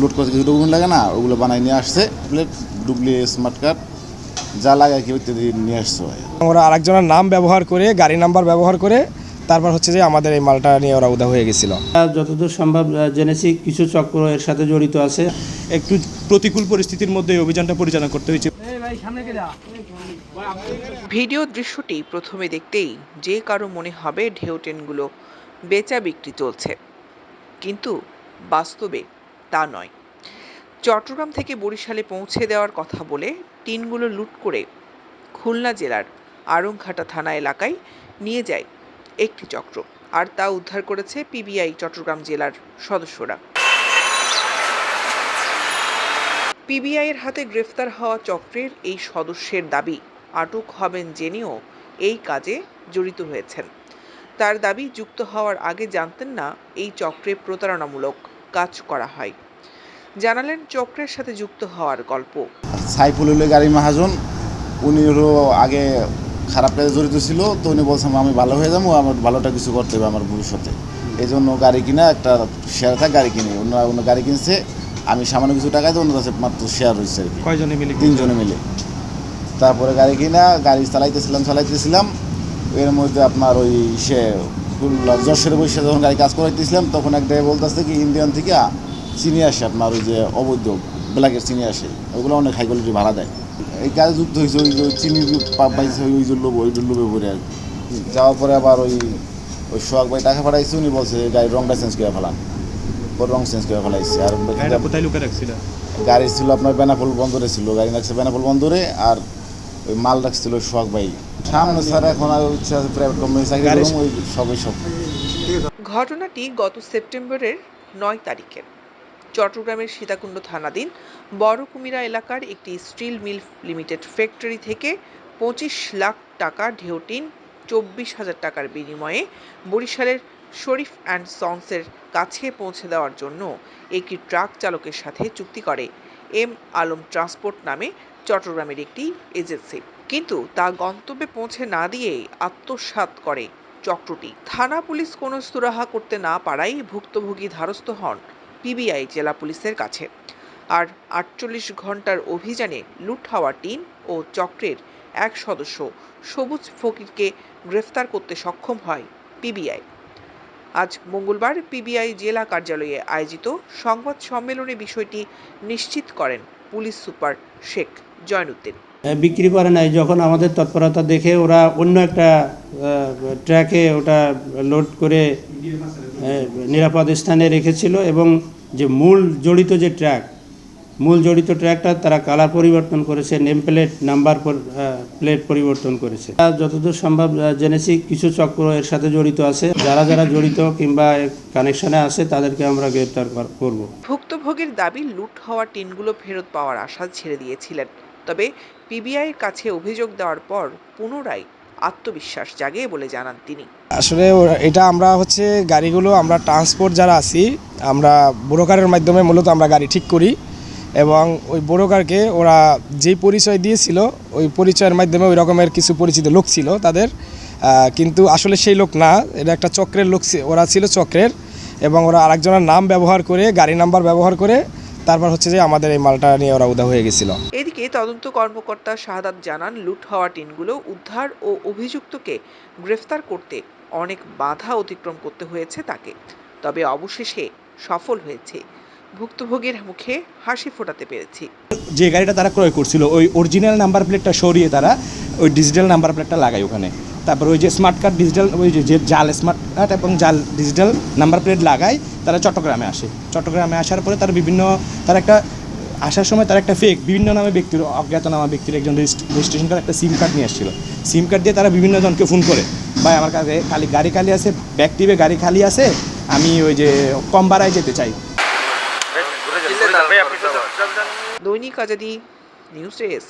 Load করতে কিছু document লাগে না, ওগুলো বানাই নিয়ে আসছে, প্লেট ডুবলি স্মার্ট কার্ড যা লাগে কি ইত্যাদি নিয়ে আসছে। ওরা আরেকজনের নাম ব্যবহার করে, গাড়ি নাম্বার ব্যবহার করে তারপর হচ্ছে যে আমাদের এই মালটা নিয়ে ওরা উধাও হয়ে গেছিল। যতদূর সম্ভব জেনেছি কিছু চক্র এর সাথে জড়িত আছে। একটু প্রতিকূল পরিস্থিতির মধ্যে এই অভিযানটা পরিচালনা করতে হয়েছে। ভিডিও দৃশ্যটি প্রথমে দেখতেই যে কারো মনে হবে ঢেউ ট্রেনগুলো বেচা বিক্রি চলছে, কিন্তু বাস্তবে তা নয়। চট্টগ্রাম থেকে বরিশালে পৌঁছে দেওয়ার কথা বলে টিনগুলো লুট করে খুলনা জেলার আড়ংঘাটা থানা এলাকায় নিয়ে যায় একটি চক্র, আর তা উদ্ধার করেছে পিবিআই চট্টগ্রাম জেলার সদস্যরা। পিবিআই এর হাতে গ্রেফতার হওয়া চক্রের এই সদস্যের দাবি আটক হবেন জেনেও এই কাজে জড়িত হয়েছেন। তার দাবি যুক্ত হওয়ার আগে জানতেন না এই চক্রে প্রতারণামূলক কাজ করা হয়। জানালেন চক্রের সাথে যুক্ত হওয়ার গল্প। সাইফুল হলে গাড়ি মহাজন, উনি হলো আগে খারাপ কাজে জড়িত ছিল, তো উনি বলছেন আমি ভালো হয়ে যাবো, আমার ভালোটা কিছু করতে হবে আমার ভবিষ্যতে, এই জন্য গাড়ি কিনা একটা শেয়ার থাকে গাড়ি কিনে অন্য গাড়ি কিনছে। আমি সামান্য কিছু টাকা দিয়ে অন্য কাছে মাত্র শেয়ার হয়েছে আর কি। কয়জনে মিলে? 3 জনে মিলে। তারপরে গাড়ি কিনা গাড়ি চালাইতেছিলাম, এর মধ্যে আপনার ওই সে যশোরে বসে যখন গাড়ি কাজ করাইতেছিলাম, তখন এক জায়গায় বলতেছে কি ইন্ডিয়ান থেকে চিনি আসে, আপনার ওই যে অবৈধ ব্ল্যাকের চিনি আসে, ওগুলো অনেক হাই কোয়ালিটি ভাড়া দেয়। এই কাজে যুক্ত হয়েছে, ওই যে চিনি পাইছে ওই যে লোভে পড়ে আর কি। যাওয়ার পরে আবার ওই সোহাগ ভাই টাকা পাঠাইছে, উনি বলছে গাড়ির রংটা চেঞ্জ করে ফেলান, রং চেঞ্জ করে ফেলাইছে। আর কোথায় লুকে রাখছিল? গাড়ি ছিল আপনার বেনাপোল বন্দরে ছিল, গাড়ি রাখছে বেনাপোল বন্দরে, আর ওই মাল রাখছিল সোহাগ ভাই সামনে। স্যার এখন আর ইচ্ছা আছে প্রাইভেট কোম্পানি চাকরি করব, ওই সবই সব। ঘটনাটি গত সেপ্টেম্বরের 9 তারিখের চট্টগ্রামের সীতাকুণ্ড থানাধীন বড় কুমিরা এলাকার একটি স্টিল মিল লিমিটেড ফ্যাক্টরি থেকে 25 লাখ টাকা ঢেউটিন 24,000 টাকার বিনিময়ে বরিশালের শরীফ অ্যান্ড সন্সের কাছে পৌঁছে দেওয়ার জন্য একটি ট্রাক চালকের সাথে চুক্তি করে এম আলম ট্রান্সপোর্ট নামে চট্টগ্রামের একটি এজেন্সি, কিন্তু তা গন্তব্যে পৌঁছে না দিয়েই আত্মসাৎ করে চক্রটি। থানা পুলিশ কোনো সুরাহা করতে না পারায় ভুক্তভোগী ধারস্থ হন পিবিআই জেলা পুলিশের কাছে। আর 48 ঘন্টার অভিযানে লুট হওয়া টিন ও চক্রের এক সদস্য সবুজ ফকিরকে গ্রেফতার করতে সক্ষম হয় পিবিআই। আজ মঙ্গলবার পিবিআই জেলা কার্যালয়ে আয়োজিত সংবাদ সম্মেলনে বিষয়টি নিশ্চিত করেন পুলিশ সুপার শেখ জয়নুদ্দিন। বিক্রি করে নাই, যখন আমাদের তৎপরতা দেখে ওরা অন্য একটা ট্র্যাকে ওটা লোড করে নিরাপদ স্থানে রেখেছিল, এবং যে মূল জড়িত ট্র্যাকটা তারা কালার পরিবর্তন করেছে, নেম প্লেট নাম্বার প্লেট পরিবর্তন করেছে। যতদূর সম্ভব জেনেছি কিছু চক্র এর সাথে জড়িত আছে। যারা জড়িত কিংবা কানেকশনে আছে তাদেরকে আমরা গ্রেপ্তার করব। ভুক্তভোগীর দাবি লুট হওয়া টিনগুলো ফেরত পাওয়ার আশা ছেড়ে দিয়েছিলেন, তবে পিবিআইয়ের কাছে অভিযোগ দেওয়ার পর পুনরায় আত্মবিশ্বাস জাগে বলে জানান তিনি। আসলে এটা আমরা হচ্ছে গাড়িগুলো আমরা ট্রান্সপোর্ট যারা আছি, আমরা ব্রোকারের মাধ্যমে মূলত আমরা গাড়ি ঠিক করি, এবং ওই ব্রোকারকে ওরা যেই পরিচয় দিয়েছিল ওই পরিচয়ের মাধ্যমে ওই রকমের কিছু পরিচিত লোক ছিল তাদের, কিন্তু আসলে সেই লোক না, এটা একটা চক্রের লোক, ওরা ছিল চক্রের, এবং ওরা আরেকজনের নাম ব্যবহার করে, গাড়ি নাম্বার ব্যবহার করে তারপর হচ্ছে যে আমাদের এই মালটা নিয়ে ওরা উধাও হয়ে গেছিল। এদিকে তদন্ত কর্মকর্তা শাহাদাত জানান, লুট হওয়া টিনগুলো উদ্ধার ও অভিযুক্তকে গ্রেফতার করতে অনেক বাধা অতিক্রম করতে হয়েছে তাকে, তবে অবশেষে সফল হয়েছে। ভুক্তভোগীর মুখে হাসি ফোটাতে পেরেছি। যে গাড়িটা তারা ক্রয় করছিল ওই অরিজিনাল নাম্বার প্লেটটা সরিয়ে তারা ওই ডিজিটাল নাম্বার প্লেটটা লাগায় ওখানে, তারপর ওই যে স্মার্ট কার্ড ডিজিটাল, ওই যে জাল স্মার্ট কার্ড এবং জাল ডিজিটাল নাম্বার প্লেট লাগায় তারা চট্টগ্রামে আসে। চট্টগ্রামে আসার পরে তারা একটা আসার সময় তারা একটা ফেক বিভিন্ন নামে ব্যক্তির, অজ্ঞাতনামা ব্যক্তির একজন রেজিস্ট্রেশন করা একটা সিম কার্ড নিয়ে আসছিল। সিম কার্ড দিয়ে তারা বিভিন্ন জনকে ফোন করে, ভাই আমার কাছে গাড়ি খালি আছে, ব্যাক টিপে গাড়ি খালি আছে, আমি ওই যে কম ভাড়ায় যেতে চাই। দৈনিক আজাদী, নিউজ ডেস্ক।